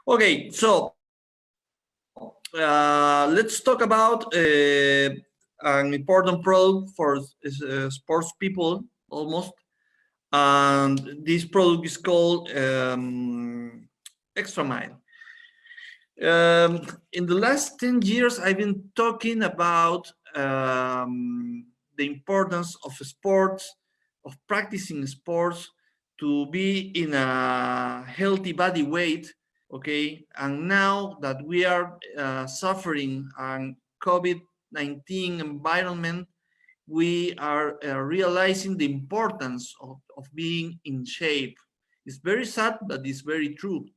Okay, so let's talk about an important product for sports people almost. And this product is called Extra Mile. In the last 10 years, I've been talking about the importance of sports, of practicing sports to be in a healthy body weight, okay? And now that we are suffering an COVID-19 environment, we are realizing the importance of being in shape. It's very sad, but it's very true.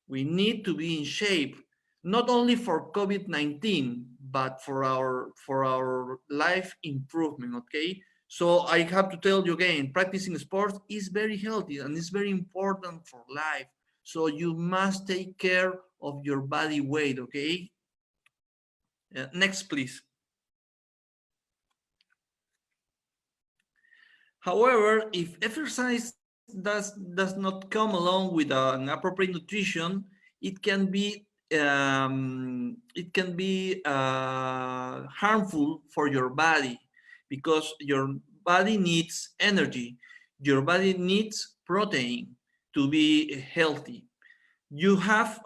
We need to be in shape, not only for COVID-19, but for our life improvement, okay? So I have to tell you again, practicing sports is very healthy and it's very important for life. So you must take care of your body weight, okay? Next, please. However, if exercise does not come along with an appropriate nutrition, it can be harmful for your body, because your body needs energy, your body needs protein to be healthy. You have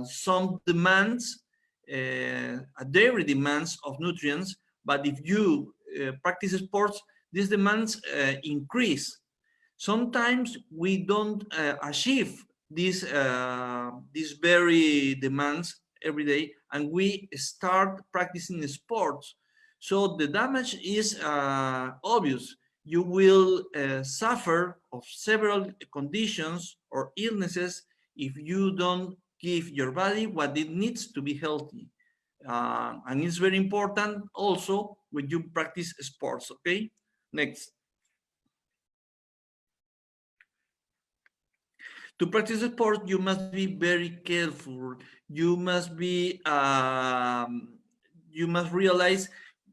some demands, daily demands of nutrients, but if you practice sports, these demands increase. Sometimes we don't achieve these very demands every day, and we start practicing sports. So the damage is obvious. You will suffer of several conditions or illnesses if you don't give your body what it needs to be healthy. And it's very important also when you practice sports, okay? Next. To practice sport, you must be very careful. You must realize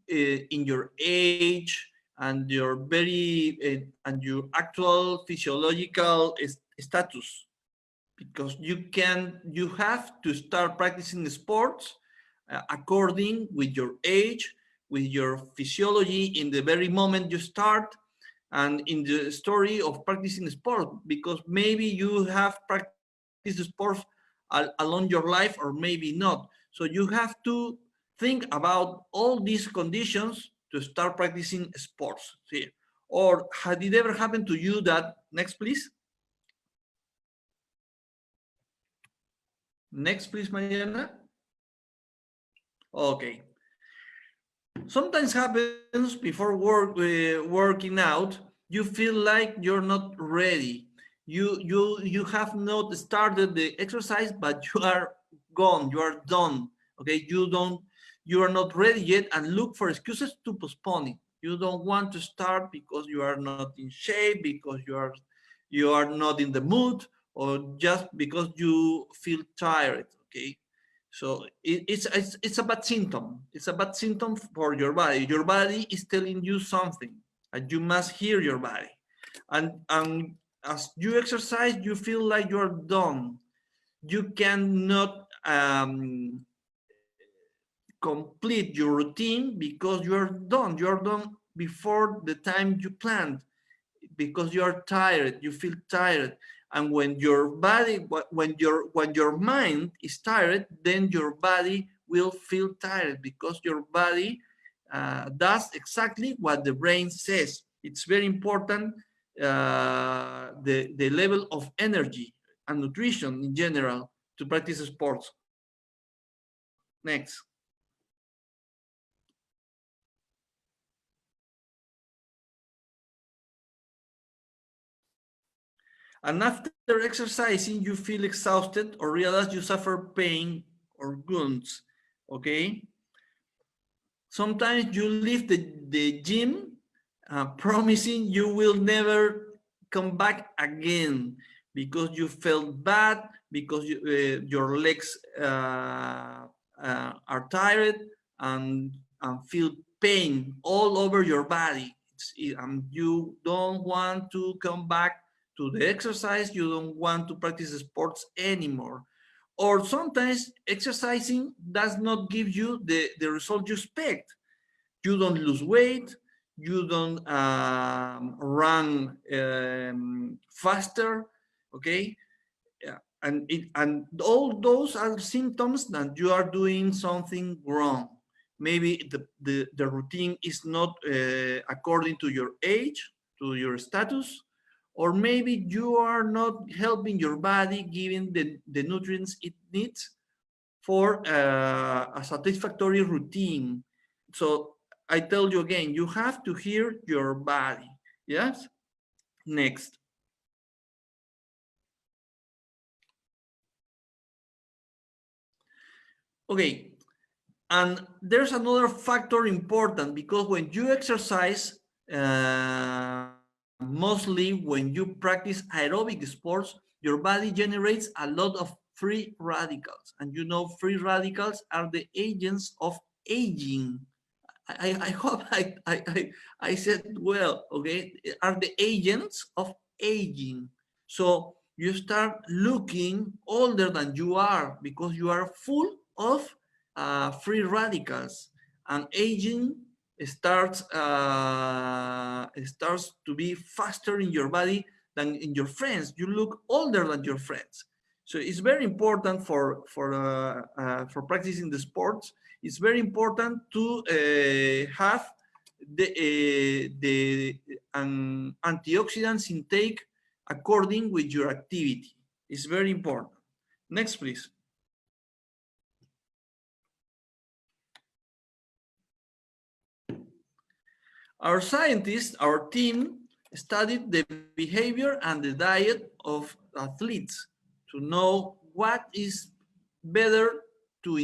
in your age and your actual physiological status, because you have to start practicing sports according with your age, with your physiology in the very moment you start, and in the story of practicing sport, because maybe you have practiced sports along your life or maybe not. So you have to think about all these conditions to start practicing sports here. Or had it ever happened to you that, next please. Next please, Mariana. Okay. Sometimes happens before working out, you feel like you're not ready. You have not started the exercise, but you are gone, you are done. Okay, you are not ready yet, and look for excuses to postpone it. You don't want to start because you are not in shape, because you are not in the mood, or just because you feel tired. Okay, so it's a bad symptom. It's a bad symptom for your body. Your body is telling you something, and you must hear your body. And as you exercise, you feel like you're done. You cannot complete your routine because you're done. You're done before the time you planned, because you're tired. You feel tired. And when your body, when your mind is tired, then your body will feel tired, because your body does exactly what the brain says. It's very important, the level of energy and nutrition in general to practice sports. Next. And after exercising, you feel exhausted or realize you suffer pain or wounds, okay? Sometimes you leave the gym promising you will never come back again because you felt bad, because your legs are tired and feel pain all over your body. You don't want to come back to the exercise, you don't want to practice sports anymore. Or sometimes exercising does not give you the result you expect. You don't lose weight, you don't run faster, okay? And all those are symptoms that you are doing something wrong. Maybe the routine is not according to your age, to your status, or maybe you are not helping your body giving the nutrients it needs for a satisfactory routine. So I tell you again, you have to hear your body. Yes? Next. Okay, and there's another factor important, because when you exercise, mostly when you practice aerobic sports, your body generates a lot of free radicals. And you know, free radicals are the agents of aging. I hope I said well, okay? Are the agents of aging. So you start looking older than you are because you are full of free radicals, and aging starts to be faster in your body than in your friends. You look older than your friends. So it's very important for practicing the sports. It's very important to have the antioxidants intake according with your activity. It's very important. Next, please. Our scientists, our team, studied the behavior and the diet of athletes to know what is better to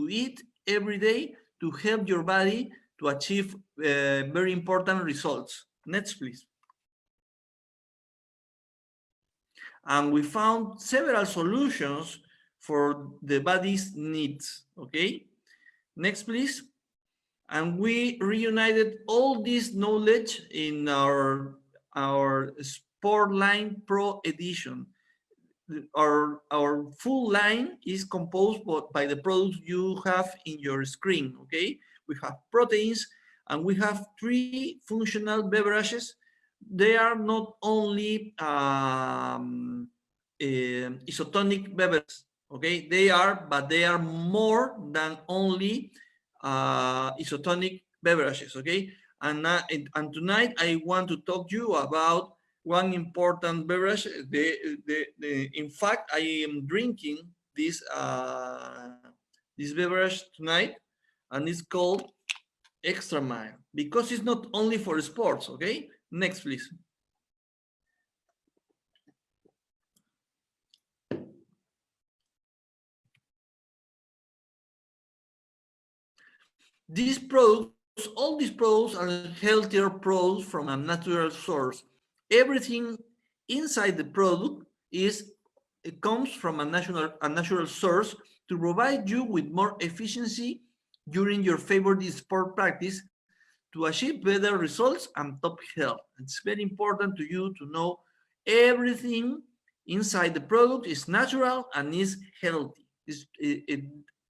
eat every day to help your body to achieve very important results. Next, please. And we found several solutions for the body's needs, okay? Next, please. And we reunited all this knowledge in our Sportline Pro edition. Our full line is composed by the products you have in your screen, okay? We have proteins, and we have 3 functional beverages. They are not only isotonic beverages, okay? But they are more than only isotonic beverages, okay? And tonight I want to talk to you about one important beverage. In fact, I am drinking this beverage tonight, and it's called Extra Mile, because it's not only for sports, okay? Next, please. These products, all these products are healthier products from a natural source. Everything inside the product comes from a natural source to provide you with more efficiency during your favorite sport practice to achieve better results and top health. It's very important to you to know everything inside the product is natural and is healthy.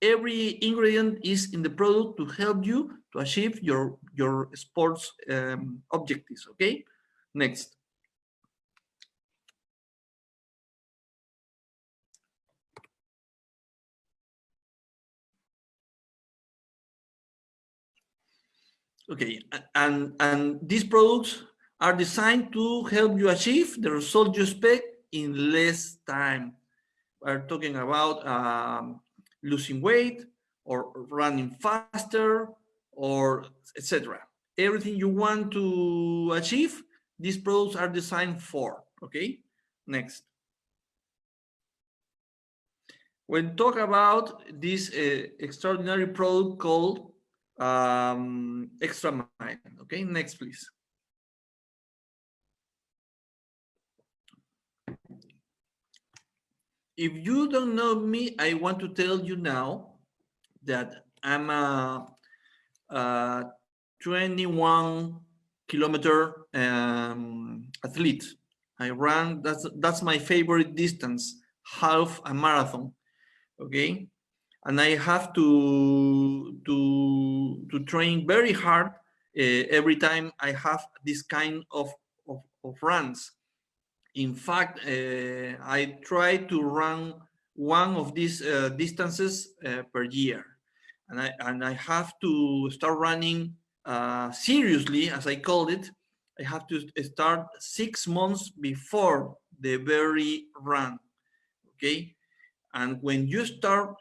Every ingredient is in the product to help you to achieve your sports objectives, okay? Next. Okay, and these products are designed to help you achieve the result you expect in less time. We're talking about losing weight or running faster or etc. Everything you want to achieve, these products are designed for, okay? Next. When talk about this extraordinary product called Extra Mile, okay? Next, please. If you don't know me, I want to tell you now that I'm a 21-kilometer athlete, I run, that's my favorite distance, half a marathon, okay? And I have to train very hard every time I have this kind of runs. In fact, I try to run one of these distances per year, and I have to start running seriously, as I call it. I have to start 6 months before the very run. Okay, and when you start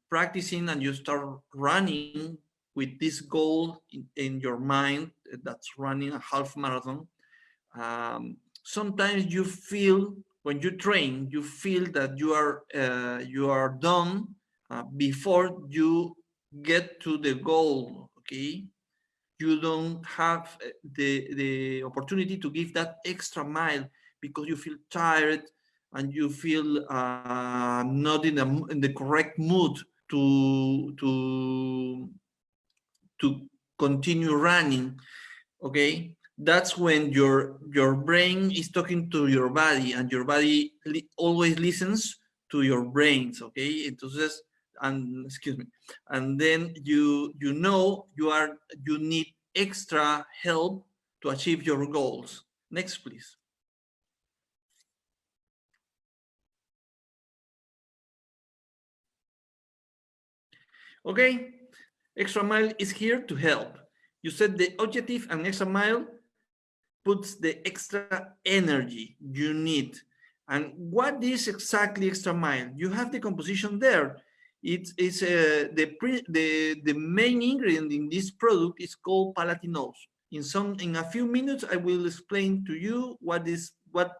practicing and you start running with this goal in your mind, that's running a half marathon, sometimes you feel, when you train, you feel that you are done before you get to the goal. Okay, you don't have the opportunity to give that extra mile because you feel tired and you feel not in the correct mood to to continue running. Okay, that's when your brain is talking to your body, and your body always listens to your brains. Okay, entonces, and excuse me, and then you know you need extra help to achieve your goals. Next, please. Okay, extra mile is here to help. You set the objective, and extra mile puts the extra energy you need. And what is exactly extra mile? You have the composition there. It's the main ingredient in this product is called Palantinose. In a few minutes, I will explain to you what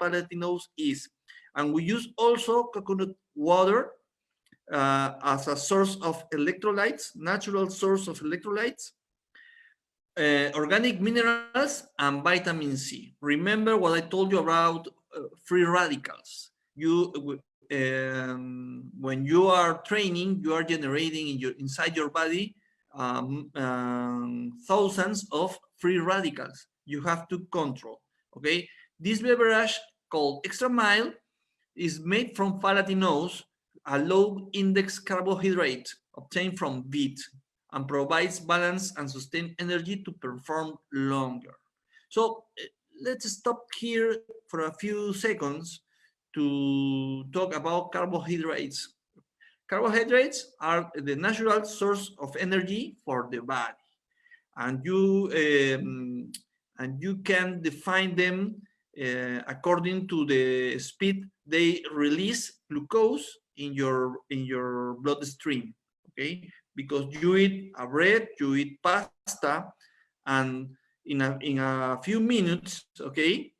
Palantinose is. And we use also coconut water as a source of electrolytes, natural source of electrolytes, organic minerals, and vitamin C. Remember what I told you about free radicals. When you are training, you are generating inside your body thousands of free radicals. You have to control. Okay, this beverage called Extra Mile is made from Palantinose, a low-index carbohydrate obtained from wheat, and provides balance and sustained energy to perform longer. So let's stop here for a few seconds to talk about carbohydrates. Carbohydrates are the natural source of energy for the body, and you can define them according to the speed they release glucose in your bloodstream. Okay, because you eat a bread, you eat pasta, and in a few minutes, okay,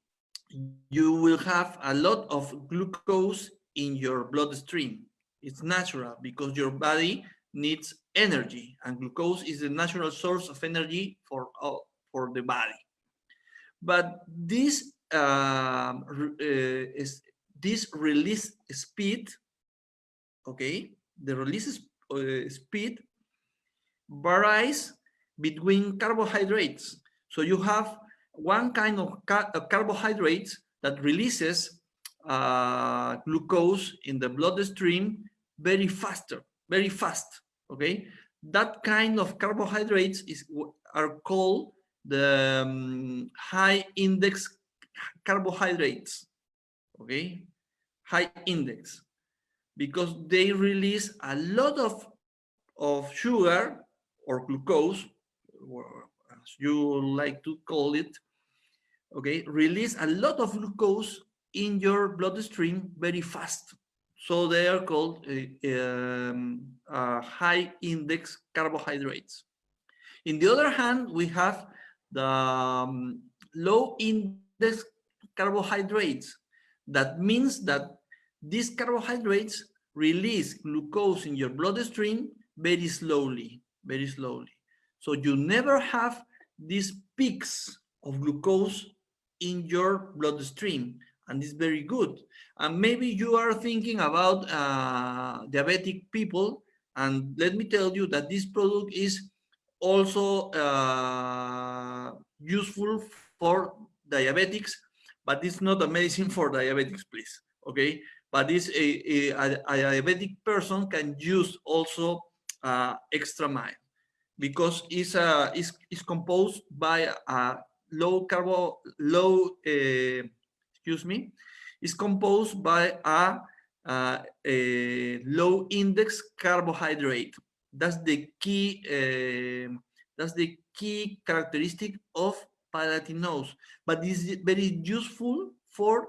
you will have a lot of glucose in your bloodstream. It's natural because your body needs energy, and glucose is the natural source of energy for the body. But this release speed, okay, the release speed varies between carbohydrates. So you have one kind of carbohydrates that releases glucose in the bloodstream very fast. Okay, that kind of carbohydrates are called the high index carbohydrates. Okay, high index, because they release a lot of sugar or glucose, or as you like to call it, okay, release a lot of glucose in your bloodstream very fast. So they are called high index carbohydrates. In the other hand, we have the low index carbohydrates. That means that these carbohydrates release glucose in your bloodstream very slowly. So you never have these peaks of glucose in your bloodstream, and it's very good. And maybe you are thinking about diabetic people, and let me tell you that this product is also useful for diabetics, but it's not a medicine for diabetics, please. Okay, but this a diabetic person can use also extra mile because it's composed by a excuse me, it's composed by a low index carbohydrate. That's the key. That's the key characteristic of Palantinose. But this is very useful for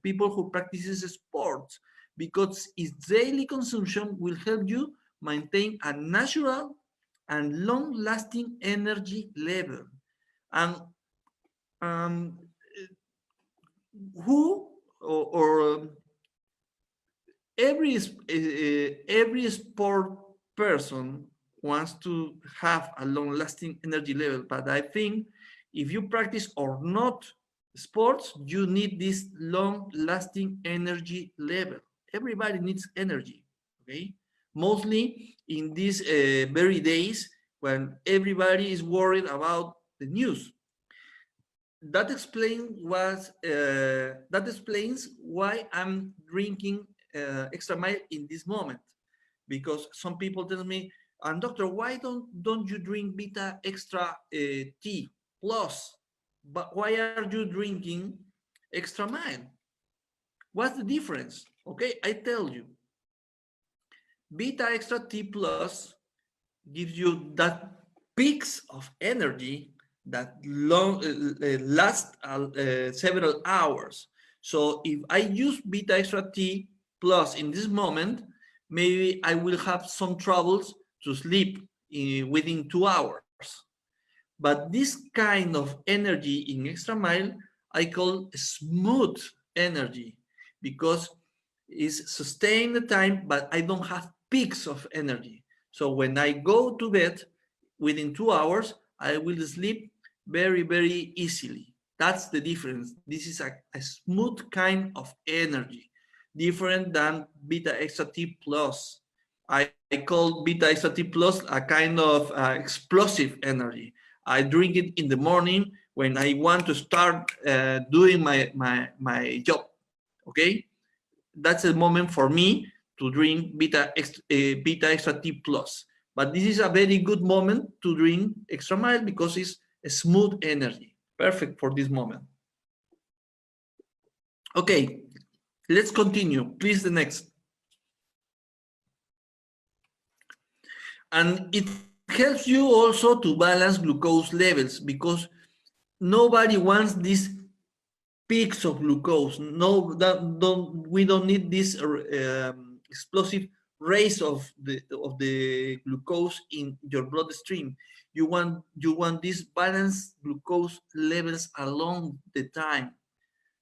people who practices sports because its daily consumption will help you maintain a natural and long-lasting energy level. And um, who or every sport person wants to have a long-lasting energy level, but I think if you practice or not sports, you need this long-lasting energy level. Everybody needs energy, okay? Mostly in these very days when everybody is worried about the news. That explains why I'm drinking extra mile in this moment, because some people tell me, and doctor, why don't you drink beta extra T plus? But why are you drinking extra mile? What's the difference? Okay, I tell you. Beta extra T plus gives you that peaks of energy that last several hours. So if I use beta extra T plus in this moment, maybe I will have some troubles to sleep within 2 hours. But this kind of energy in extra mile, I call smooth energy because it's sustained the time, but I don't have peaks of energy. So when I go to bed within 2 hours, I will sleep very, very easily. That's the difference. This is a smooth kind of energy, different than beta extra T plus. I call beta extra T plus a kind of explosive energy. I drink it in the morning when I want to start doing my job. Okay, that's a moment for me to drink beta extra T plus. But this is a very good moment to drink extra mile because it's a smooth energy, perfect for this moment. Okay, let's continue. Please, the next. And it helps you also to balance glucose levels because nobody wants these peaks of glucose. No, we don't need this explosive raise of the glucose in your bloodstream. You want these balanced glucose levels along the time.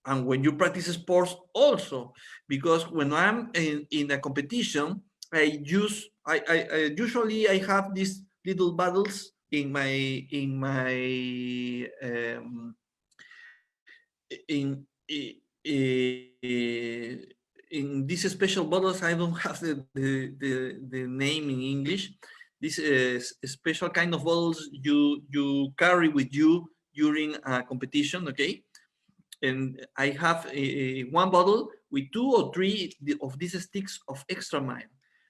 And when you practice sports also, because when I'm in a competition, I usually I have these little bottles in these special bottles. I don't have the name in English. This special kind of bottles you carry with you during a competition, okay? And I have one bottle with 2 or 3 of these sticks of extra mile,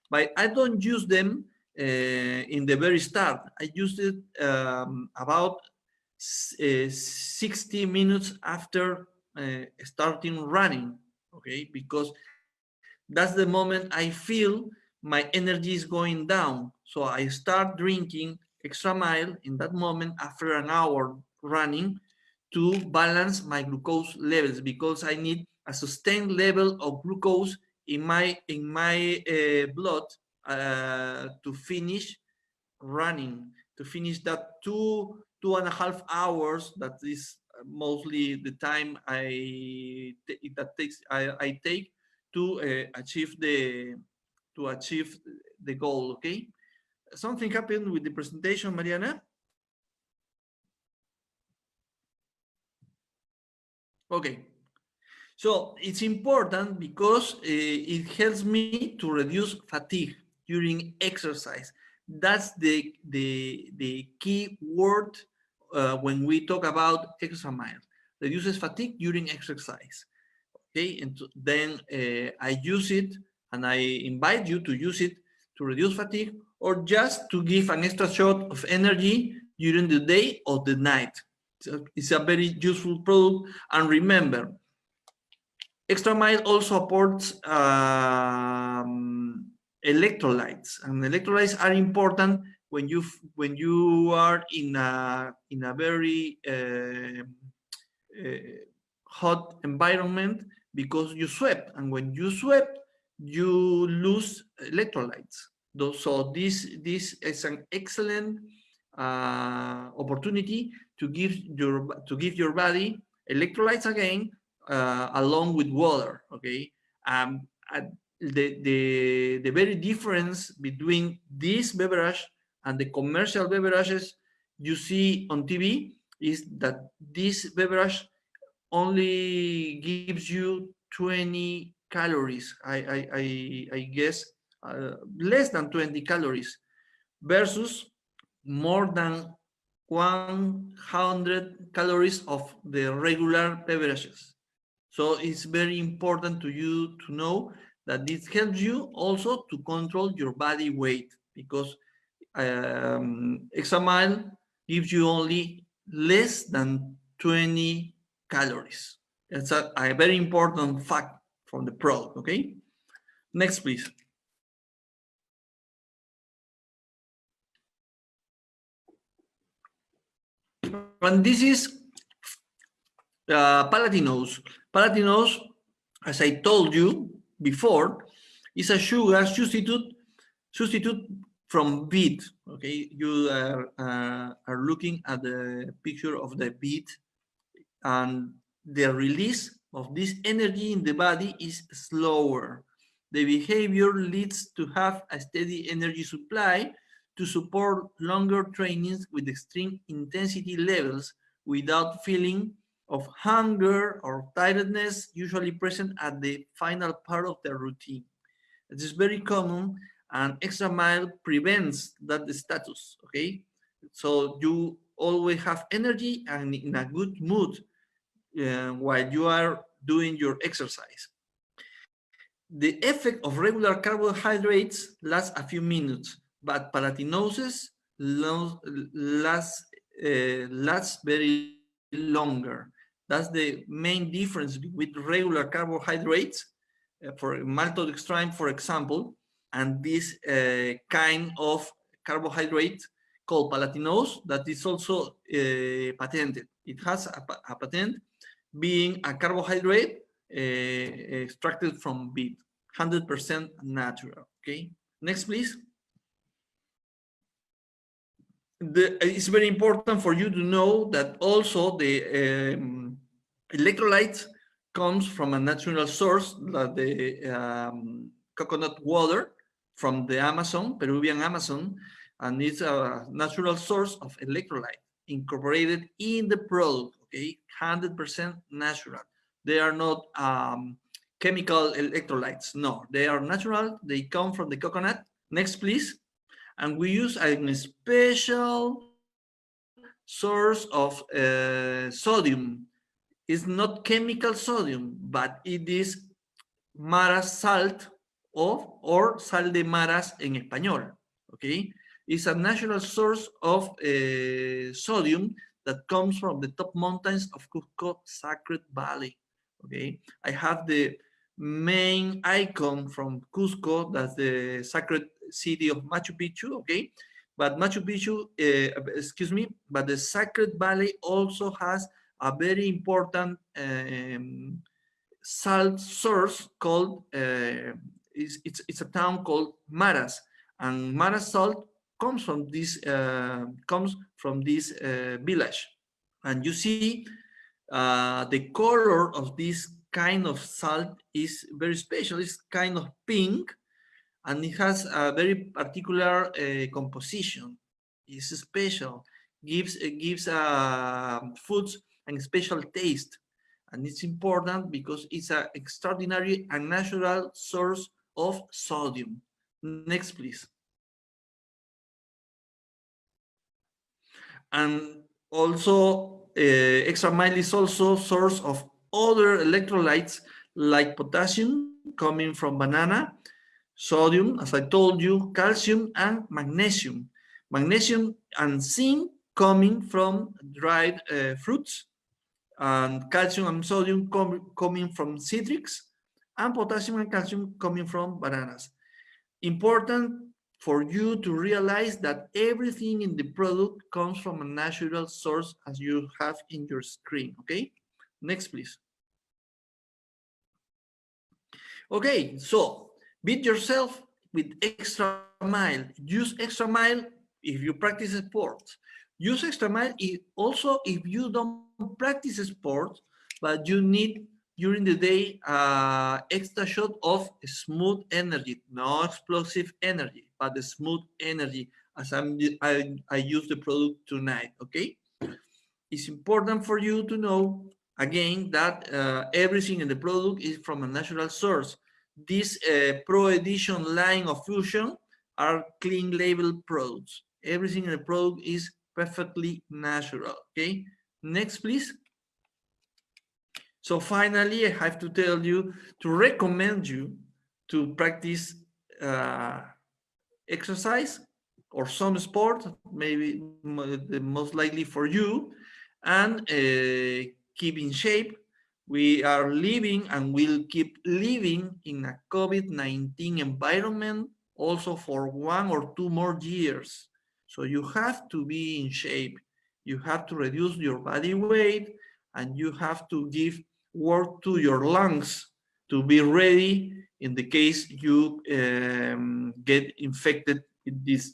but I don't use them in the very start. I used it about 60 minutes after starting running, okay? Because that's the moment I feel my energy is going down. So I start drinking extra mile in that moment after an hour running to balance my glucose levels, because I need a sustained level of glucose in my blood to finish running, to finish that 2.5 hours. That is mostly the time I take to achieve the goal. Okay, something happened with the presentation, Mariana. Okay, so it's important because it helps me to reduce fatigue during exercise. That's the key word when we talk about extra mile. reduces fatigue during exercise. Okay, and then I use it, and I invite you to use it to reduce fatigue or just to give an extra shot of energy during the day or the night. So it's a very useful product. And remember, Extra Mile also supports electrolytes, and electrolytes are important when you are in a very hot environment, because you sweat, and when you sweat you lose electrolytes. So this is an excellent opportunity to give your body electrolytes again, along with water. Okay, the very difference between this beverage and the commercial beverages you see on TV is that this beverage only gives you 20 calories. I guess less than 20 calories versus more than 100 calories of the regular beverages. So it's very important to you to know that this helps you also to control your body weight, because Extra Mile gives you only less than 20 calories. It's a very important fact from the product. Okay, next please. And this is Palantinose. Palantinose, as I told you before, is a sugar substitute from beet. Okay, you are looking at the picture of the beet, and the release of this energy in the body is slower. The behavior leads to have a steady energy supply to support longer trainings with extreme intensity levels without feeling of hunger or tiredness, usually present at the final part of the routine. It is very common, and Extra Mile prevents that status. Okay, so you always have energy and in a good mood while you are doing your exercise. The effect of regular carbohydrates lasts a few minutes, but Palantinose lasts very longer. That's the main difference with regular carbohydrates, for maltodextrin, for example, and this kind of carbohydrate called Palantinose that is also patented. It has a patent, being a carbohydrate extracted from beet, 100% natural. Okay, next please. It's very important for you to know that also the electrolytes comes from a natural source, like the coconut water from the Amazon, Peruvian Amazon, and it's a natural source of electrolyte incorporated in the product. Okay, 100% natural. They are not chemical electrolytes. No, they are natural. They come from the coconut. Next, please. And we use a special source of sodium. It's not chemical sodium, but it is maras salt or sal de maras en español. Okay, it's a natural source of sodium that comes from the top mountains of Cusco Sacred Valley. Okay, I have the main icon from Cusco, that's the sacred city of Machu Picchu. Okay, but Machu Picchu, excuse me, but the Sacred Valley also has a very important salt source called it's a town called Maras, and Maras salt comes from this village, and you see the color of this kind of salt is very special. It's kind of pink, and it has a very particular composition. It's special, gives foods a special taste, and it's important because it's an extraordinary and natural source of sodium. Next, please. And also extra mile is also source of other electrolytes like potassium coming from banana, sodium, as I told you, calcium and magnesium. Magnesium and zinc coming from dried fruits, and calcium and sodium coming from citrics, and potassium and calcium coming from bananas. Important for you to realize that everything in the product comes from a natural source, as you have in your screen, okay? Next, please. Okay, so beat yourself with extra mile. Use extra mile if you practice sports. Use extra mile also if you don't practice sports, but you need during the day extra shot of smooth energy, no explosive energy, but the smooth energy, as I use the product tonight, okay? It's important for you to know, again, that everything in the product is from a natural source. This Pro Edition line of Fusion are clean label products. Everything in the product is perfectly natural, okay? Next, please. So finally, I have to tell you to recommend you to practice exercise or some sport, maybe the most likely for you, and keep in shape. We are living and will keep living in a COVID-19 environment also for 1 or 2 more years. So you have to be in shape. You have to reduce your body weight, and you have to give work to your lungs to be ready in the case you get infected with this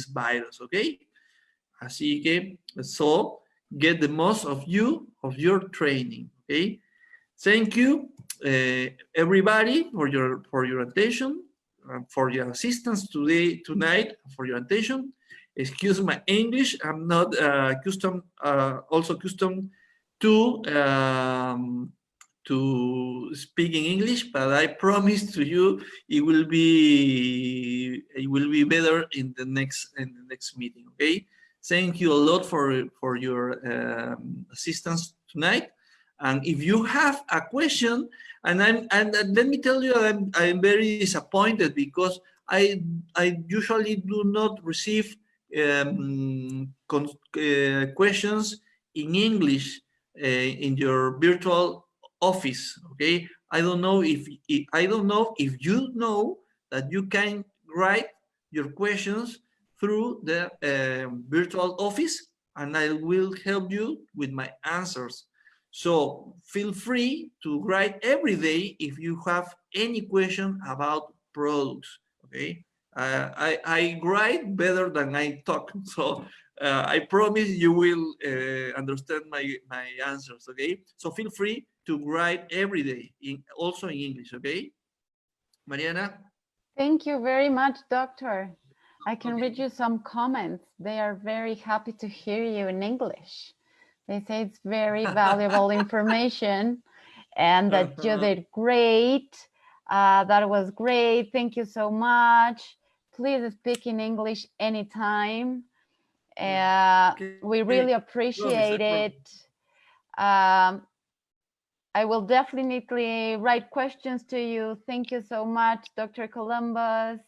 virus, okay? Así que, so get the most of your training, okay? Thank you, everybody, for your attention, for your assistance tonight, for your attention. Excuse my English, I'm not also accustomed to speaking English, but I promise to you it will be better in the next meeting. Okay, thank you a lot for your assistance tonight. And if you have a question, and let me tell you, I'm very disappointed because I usually do not receive questions in English in your virtual office. Okay, I don't know if you know that you can write your questions through the virtual office, and I will help you with my answers. So feel free to write every day if you have any question about products. Okay, I write better than I talk, so I promise you will understand my answers. Okay, so feel free to write every day, also in English. Okay, Mariana. Thank you very much, Doctor. I can read you some comments. They are very happy to hear you in English. They say it's very valuable information and that you did great. That was great. Thank you so much. Please speak in English anytime. We really appreciate it. I will definitely write questions to you. Thank you so much, Dr. Columbus.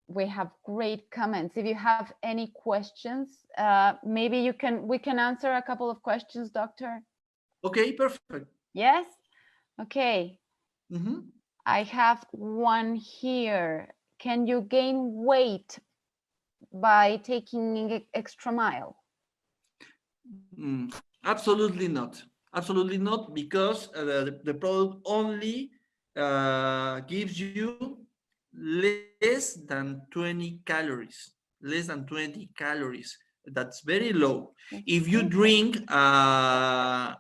We have great comments. If you have any questions, maybe we can answer a couple of questions, Doctor. Okay, perfect. Yes? Okay. I have one here. Can you gain weight by taking extra mile? Absolutely not. Absolutely not, because the product only gives you less than 20 calories. Less than 20 calories. That's very low. If you drink a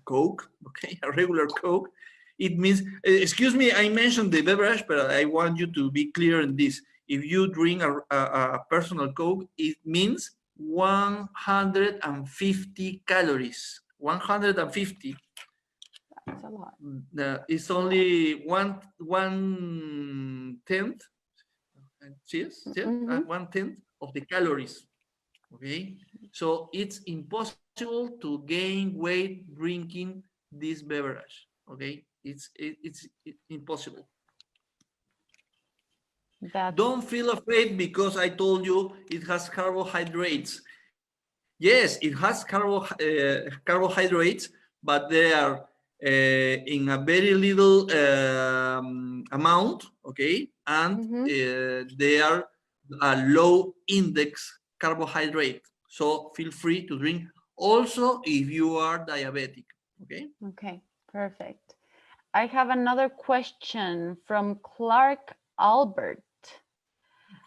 Coke, okay, a regular Coke, it means, excuse me, I mentioned the beverage, but I want you to be clear in this. If you drink a personal Coke, it means 150 calories. 150. That's a lot. It's only one tenth. Yes, 1/10 of the calories. Okay, so it's impossible to gain weight drinking this beverage. Okay, it's impossible. Don't feel afraid because I told you it has carbohydrates. Yes, it has carbohydrates, but they are in a very little amount, okay? And they are a low index carbohydrate. So feel free to drink also if you are diabetic, okay? Okay, perfect. I have another question from Clark Albert.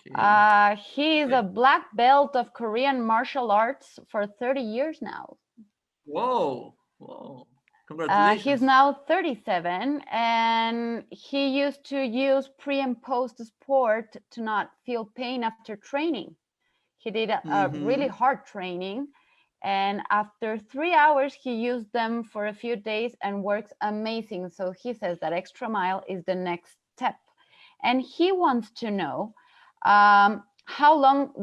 Okay. He is a black belt of Korean martial arts for 30 years now. Whoa, whoa. Congratulations. He's now 37 and he used to use pre and post sport to not feel pain after training. He did a really hard training, and after 3 hours, he used them for a few days and works amazing. So he says that Extra Mile is the next step. And he wants to know how long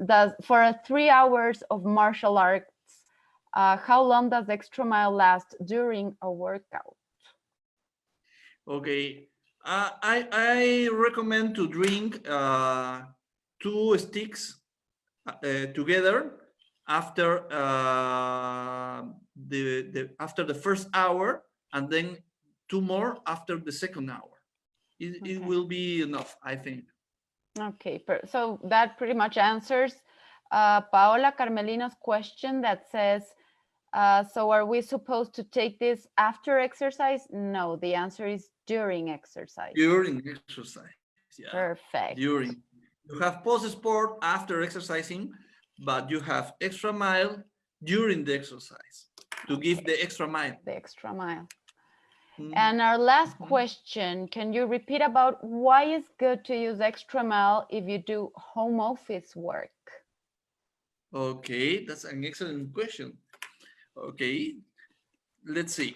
does, for a 3 hours of martial arts, how long does Extra Mile last during a workout? Okay, I recommend to drink 2 sticks together after the first hour, and then 2 more after the second hour. It will be enough, I think. Okay, so that pretty much answers Paola Carmelino's question that says, so are we supposed to take this after exercise? No, the answer is during exercise. During exercise, yeah. Perfect. During. You have post-sport after exercising, but you have Extra Mile during the exercise to give the extra mile. The extra mile. And our last question, can you repeat about why it's good to use Extra Mile if you do home office work? Okay, that's an excellent question. Okay, let's see.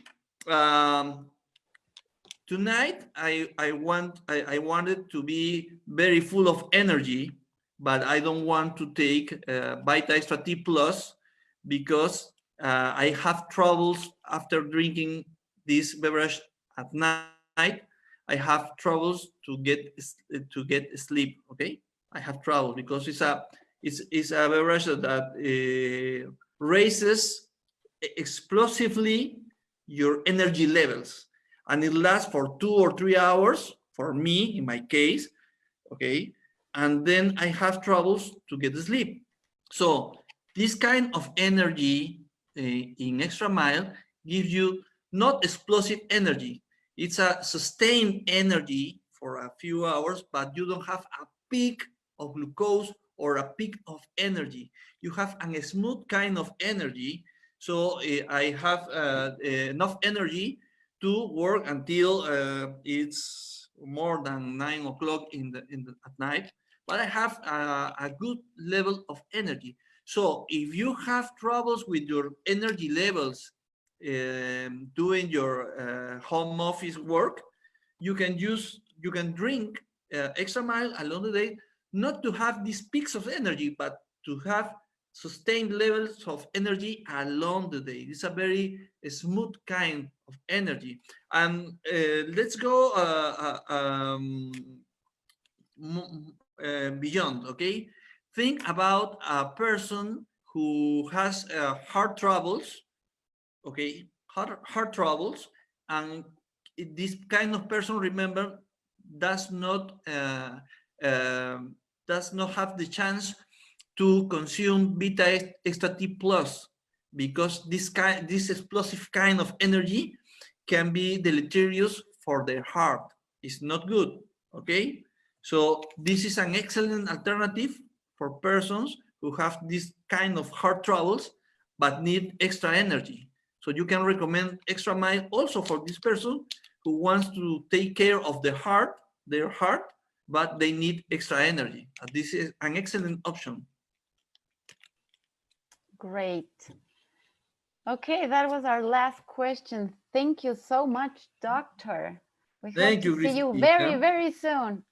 Tonight, I wanted to be very full of energy, but I don't want to take Vita Extra T Plus because I have troubles after drinking this beverage at night. I have troubles to get sleep. Okay, I have trouble because it's a beverage that raises explosively your energy levels, and it lasts for 2 or 3 hours for me in my case. Okay, and then I have troubles to get sleep. So this kind of energy in Extra Mile gives you not explosive energy. It's a sustained energy for a few hours, but you don't have a peak of glucose or a peak of energy. You have a smooth kind of energy. So I have enough energy to work until it's more than 9 o'clock at night, but I have a good level of energy. So if you have troubles with your energy levels doing your home office work, you can drink Extra Mile along the day, not to have these peaks of energy, but to have sustained levels of energy along the day. It's a very smooth kind of energy. And let's go beyond, okay? Think about a person who has heart troubles, okay? Heart troubles, and this kind of person, remember, does not have the chance to consume Vita Extra T Plus, because this explosive kind of energy can be deleterious for their heart. It's not good, okay? So this is an excellent alternative for persons who have this kind of heart troubles but need extra energy. So you can recommend Extra Mile also for this person who wants to take care of their heart, but they need extra energy. This is an excellent option. Great. Okay, that was our last question. Thank you so much, doctor. We hope to see you very, very soon.